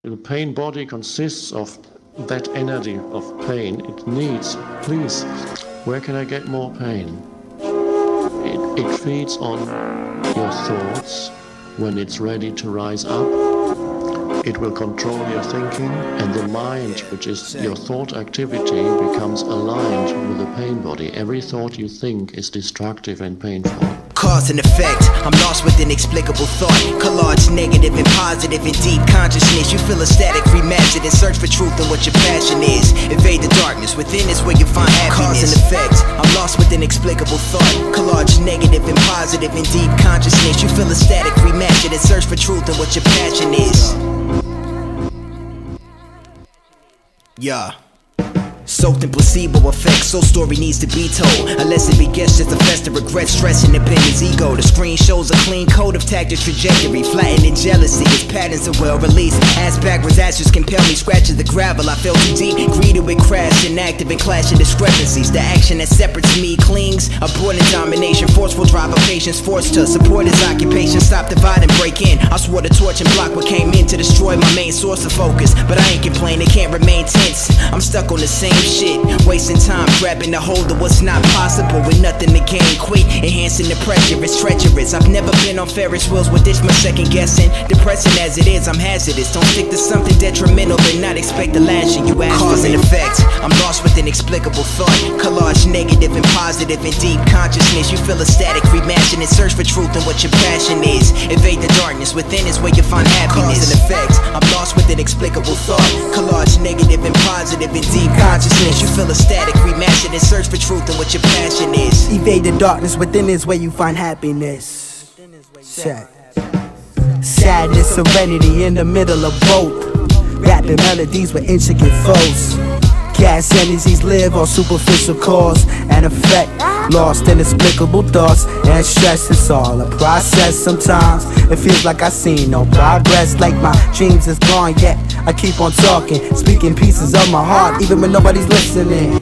The pain body consists of that energy of pain. It needs, please, where can I get more pain? It feeds on your thoughts. When it's ready to rise up, it will control your thinking, and the mind, which is your thought activity, becomes aligned with the pain body. Every thought you think is destructive and painful. Cause and effect, I'm lost with inexplicable thought. Collage negative and positive in deep consciousness. You feel ecstatic, rematch it and search for truth in what your passion is. Evade the darkness, within is where you find happiness. Cause and effect, I'm lost with inexplicable thought. Collage negative and positive in deep consciousness. You feel ecstatic, rematch it and search for truth in what your passion is. Yeah. Soaked in placebo effects, so story needs to be told. Unless it be guessed, just a fest of regret, stress, and opinions, ego. The screen shows a clean code of tactic trajectory. Flattened in jealousy, its patterns are well released. Ass backwards actions compel me, scratching the gravel. I fell too deep, greeted with crash, inactive and clashing discrepancies. The action that separates me clings, abhorrent domination. Forceful drive of patience, forced to support his occupation. Stop, divide, and break in. I swore the torch and block what came in to destroy my main source of focus. But I ain't complaining, can't remain tense. I'm stuck on the same shit, wasting time grabbing a hold of what's not possible with nothing to gain. Quit enhancing the pressure, it's treacherous. I've never been on Ferris wheels with this much second guessing. Depressing as it is, I'm hazardous. Don't stick to something detrimental and not expect the lashing you ask. Cause and effect, I'm lost with inexplicable thought. Collage negative and positive in deep consciousness. You feel ecstatic, rematching and search for truth in what your passion is. Evade the darkness, within is where you find happiness. Cause and effect, I'm lost with inexplicable thought. Collage negative and positive in deep consciousness. You feel ecstatic, rematch it and search for truth in what your passion is. Evade the darkness, within is where you find happiness. Sadness, serenity in the middle of both. Rapping melodies with intricate flows. Gas energies live on superficial cause and effect. Lost in inexplicable thoughts and stress. It's all a process. Sometimes it feels like I seen no progress, like my dreams is gone, yet I keep on talking, speaking pieces of my heart even when nobody's listening.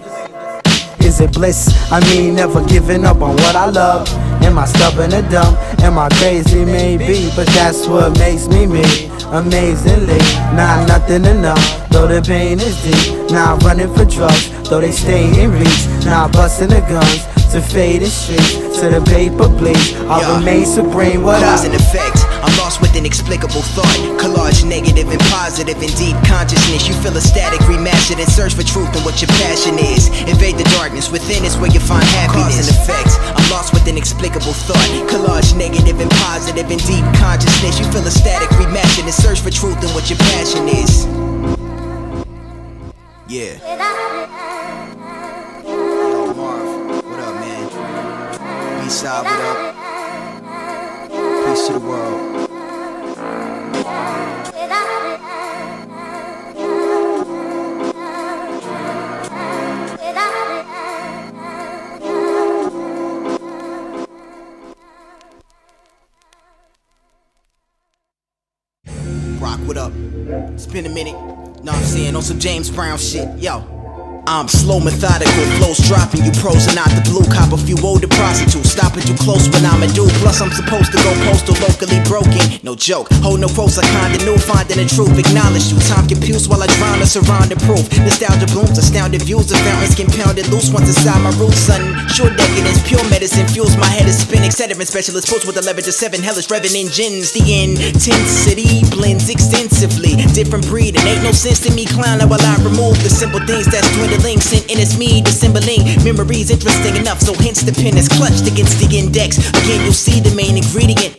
Is it bliss? I mean, never giving up on what I love. Am I stubborn or dumb? Am I crazy? Maybe, but that's what makes me me. Amazingly, not nothing enough. Though the pain is deep, now running for drugs. Though they stay in reach, now busting the guns. To fade the streets, to the paper bleeds. I'll remain supreme, what up? Cause and effect, I'm lost with inexplicable thought. Collage negative and positive in deep consciousness. You feel ecstatic, rematch it and search for truth in what your passion is. Invade the darkness, within is where you find happiness. Cause and effect, I'm lost with inexplicable thought. Collage negative and positive in deep consciousness. You feel ecstatic, rematch it and search for truth in what your passion is. Yeah. Yo, Marv, what up, man? B-side, what up? Peace to the world. Rock, what up? It's been a minute. Know what I'm saying? On some James Brown shit. Yo. I'm slow, methodical, flows dropping you prosing out the blue. Cop a few older prostitutes, stopping you close when I'm a dude. Plus I'm supposed to go postal, locally broken. No joke, hold no quotes, I kinda knew. Finding the truth, acknowledge you. Time computes while I drown a surrounded proof. Nostalgia blooms, astounded views. The fountains compounded loose once inside my roots. Sudden, short decadence, pure medicine fuels my head is spinning. Sediment specialist puts with 11 to 7 hellish revving engines. The intensity blends extensively. Different breed, and ain't no sense to me clowning while I remove the simple things that's dwindling. Sent in its me, dissembling memories interesting enough, so hence the pen is clutched against the index. Again, you'll see the main ingredient,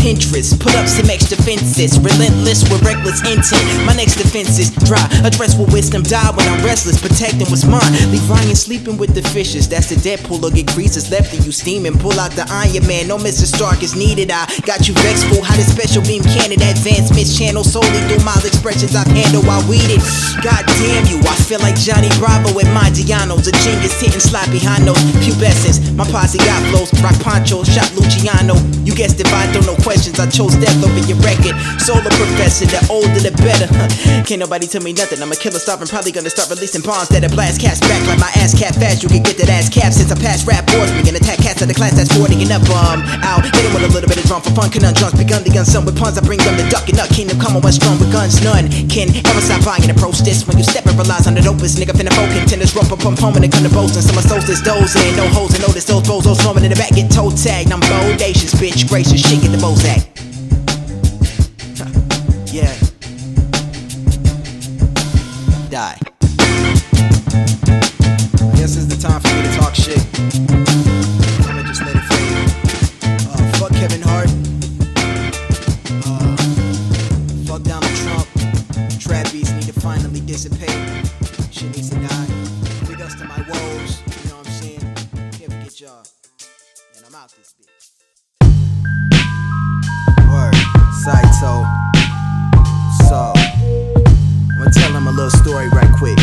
Pinterest. Put up some extra fences, relentless with reckless intent. My next defense is dry, address with wisdom. Die when I'm restless, protecting what's mine. Leave Ryan sleeping with the fishes. That's the Deadpool, or get greases left of you steaming. Pull out the Iron Man, no Mr. Stark is needed. I got you vexed for how the special beam cannon advancements channel solely through my expressions I've handled while weeded. God damn you, I feel like Johnny Bravo and Maggiano's. A genius hitting slide behind those pubescents. My posse got flows, rock poncho, shot Luciano. You guessed if I don't know questions. I chose death over your record. Solar professor, the older the better. Can't nobody tell me nothing. I'm a killer stop and probably gonna start releasing bombs that'll blast cats back like my ass cat fast. You can get that ass cap since I passed rap boards. We can attack cats at the class that's 40 and up. Out, hit him with a little bit of drum for fun. Conundrums begun the unsung with puns. I bring them the duck and nut kingdom. Commonwealth strong with guns. None can ever stop buying and approach this. When you step and relies on the dopest nigga finna folk contenders. Rump pump home and they come to boasting. Some of solstice dozing. No holes and notice those bozos flowing in the back get toe tagged. I'm bodacious, bitch, gracious, shit, get the Bozak. Yeah. Die. I guess it's the time for me to talk shit. I'ma just let it fade. Fuck Kevin Hart. Fuck Donald Trump. Trap beats need to finally dissipate. Shit needs to die. Big ups to my woes. You know what I'm saying? Can't forget y'all. And I'm out this bitch. Word, Saito. So, I'ma tell him a little story right quick.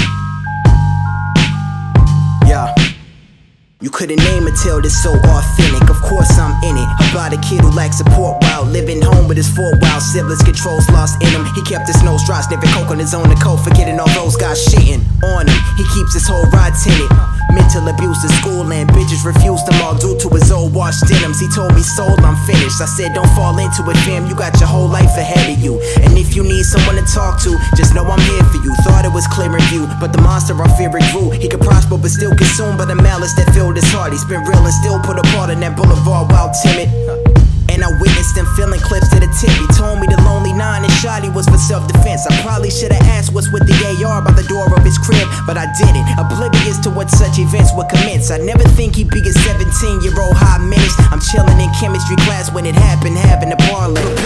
Yeah. You couldn't name a tale that's so authentic. Of course I'm in it. About a kid who lacks support while living home with his 4 wild siblings. Controls lost in him. He kept his nose dry, sniffing coke on his own to coke, forgetting all those guys shitting on him. He keeps his whole ride tinted. Mental abuse in school and bitches refused him all due to his old washed denims. He told me, soul, I'm finished. I said, don't fall into it, fam. You got your whole life ahead of you. And if you need someone to talk to, just know I'm here for you. Thought it was clear in view, but the monster I fear it grew. He could prosper but still consumed by the malice that filled his heart. He's been real and still put a part in that boulevard while timid. And I witnessed him filling clips to the tip. He told me the lonely 9 and shotty was for self-defense. I probably should've asked what's with the AR by the door of his crib, but I didn't, oblivious to what such events would commence. I never think he'd be a 17-year-old high menace. I'm chilling in chemistry class when it happened, having a parlay.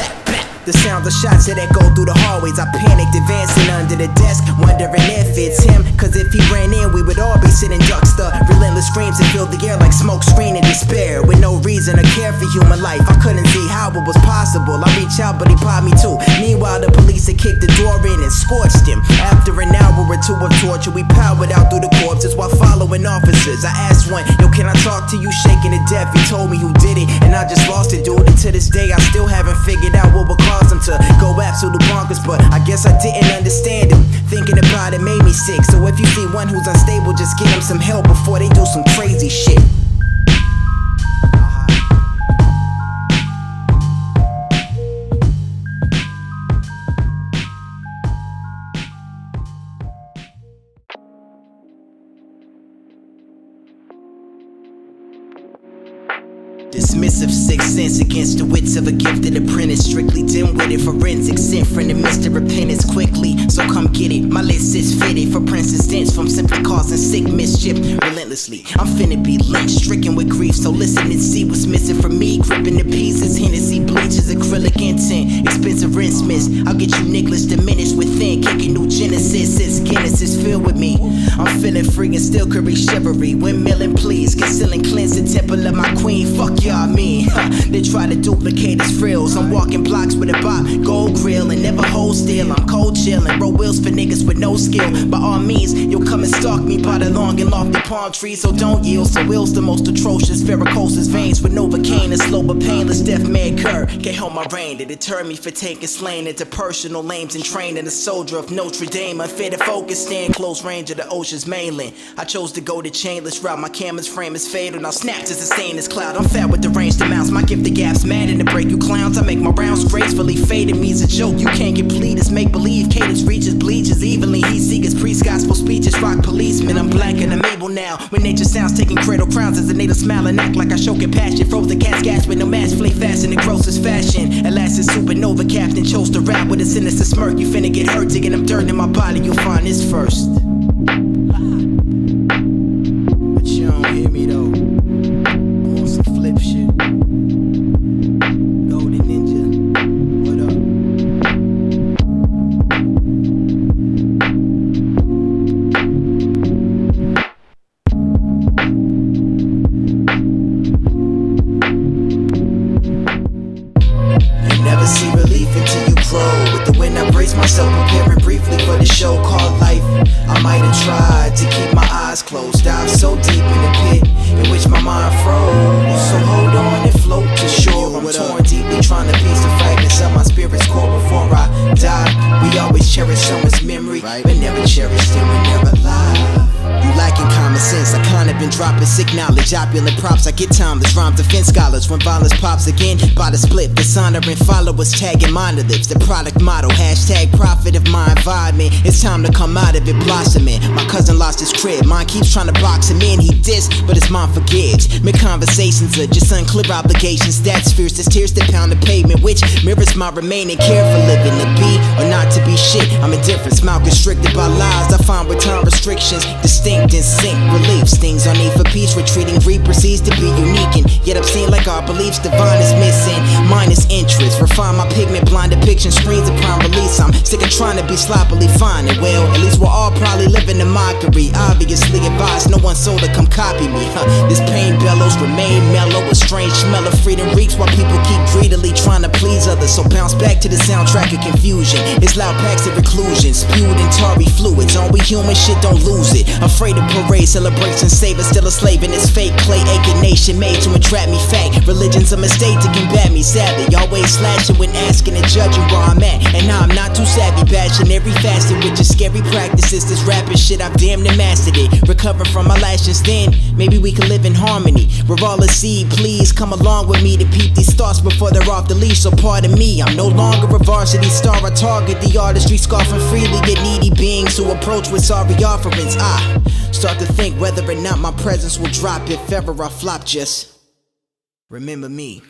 The sounds of shots that echo through the hallways. I panicked, advancing under the desk, wondering if it's him. Cause if he ran in, we would all be sitting ducks. The relentless screams that filled the air like smoke screen in despair. With no reason or care for human life, I couldn't see how it was possible. I reached out, but he popped me too. Meanwhile, the police had kicked the door in and scorched him. After an hour or two of torture, we powered out through the corpses while following officers. I asked one, yo, can I talk to you? Shaking to death, he told me who did it, and I just lost it, dude. And to this day, I still haven't figured out what would cause him to go absolute bonkers, but I guess I didn't understand him. Thinking about it made me sick. So if you see one who's unstable, just give him some help before they do some crazy shit. Dismissive sixth sense against the wits of a gifted apprentice. Strictly dim-witted forensic, sent from the midst of repentance quickly. So come get it, my list is fitted for Prince's dents from simply causing sick mischief relentlessly. I'm finna be lynched, stricken with grief. So listen and see what's missing from me. Gripping the pieces, Hennessy bleaches, acrylic intent, expensive rinse miss. I'll get you Nicholas diminished within, kicking new Genesis since Guinness is filled with me. I'm feeling free and still curry chivalry. Windmilling please, concealing cleanse the temple of my queen. Fuck y'all mean, they try to duplicate his frills. I'm walking blocks with a bop, gold grill, and never hold still. I'm cold chillin', roll wheels for niggas with no skill. By all means, you'll come and stalk me by the long and lofty palm trees, so don't yield. So will's the most atrocious, varicoses veins with Novocaine, a slow but painless death may occur. Can't hold my reign to deter me for taking slain into personal lames and training a soldier of Notre Dame. Unfit to focus, stand close range of the ocean's mainland. I chose to go the chainless route. My camera's frame is fatal. Now snaps to sustain this cloud. I'm fat with the range to mounts. My gift the gaps mad in the break. You clowns, I make my rounds gracefully. Faded me's a joke. You can't complete. It's make believe. Cadence reaches bleaches evenly. He seekers priest gospel speeches. Rock policemen. I'm black and I'm able now. When nature sounds taking cradle crowns as a native smile and act like I show compassion. Frozen cats gas with no match. Flay fast in the grossest fashion. At last, it's supernova captain chose to rap with a sinister smirk. You finna get hurt digging up dirt in my body. You'll find this first. But you don't hear me though. I'm on some flip shit. Golden Ninja, what up? You never see relief until you grow. With the wind I brace myself, preparing briefly for the show called life. I might have tried to keep my eyes closed. Dive so deep in the pit in which my mind froze. So hold on and float to shore. I'm torn deeply trying to piece memory, but never cherished and we're never alive. You lacking common sense, I kinda been dropping sick knowledge. Opulent props, I get timeless rhymes, defense scholars. When violence pops again, by the split, dishonoring followers, tagging monoliths. The product model, hashtag profit of my environment. It's time to come out of it blossoming. My cousin lost his crib, mine keeps trying to box him in. He dissed, but his mom forgives. Mid conversations are just unclear obligations. That's fierce as tears that pound the pavement, which mirrors my remaining care for living. To be or not to be shit, I'm indifferent. Mouth constricted by lies I find with time restrictions. Distinct and sync reliefs, things on need for peace. Retreating greed proceeds to be unique, and yet I'm seen like our beliefs. Divine is missing, minus interest. Refine my pigment, blind depiction screens of prime release. I'm sick of trying to be sloppily fine, and well, at least we're all probably living in mockery. Obviously advised, no one sold to come copy me. This pain bellows, remain mellow. A strange smell of freedom reeks while people keep greedily trying to please others. So bounce back to the soundtrack of confusion. It's loud packs of reclusion, spewed in tarry fluids. On we human shit, don't lose it. Afraid of parade, celebration, savor, still a slave in this fake clay aching nation made to entrap me. Fact, religion's a mistake to combat me. Sadly, always slashing when asking and judging where I'm at. And now I'm not too savvy, bashing every facet with just scary practices. This rapping shit, I've damn near mastered it. Recover from my lashes, then maybe we can live in harmony. We're all a seed, please come along with me to peep these thoughts before they're off the leash. So pardon me, I'm no longer a varsity star. I target the artistry, scoffing freely at needy beings who approach with sorry offerings. I start to think whether or not my presence will drop if ever I flop. Just remember me.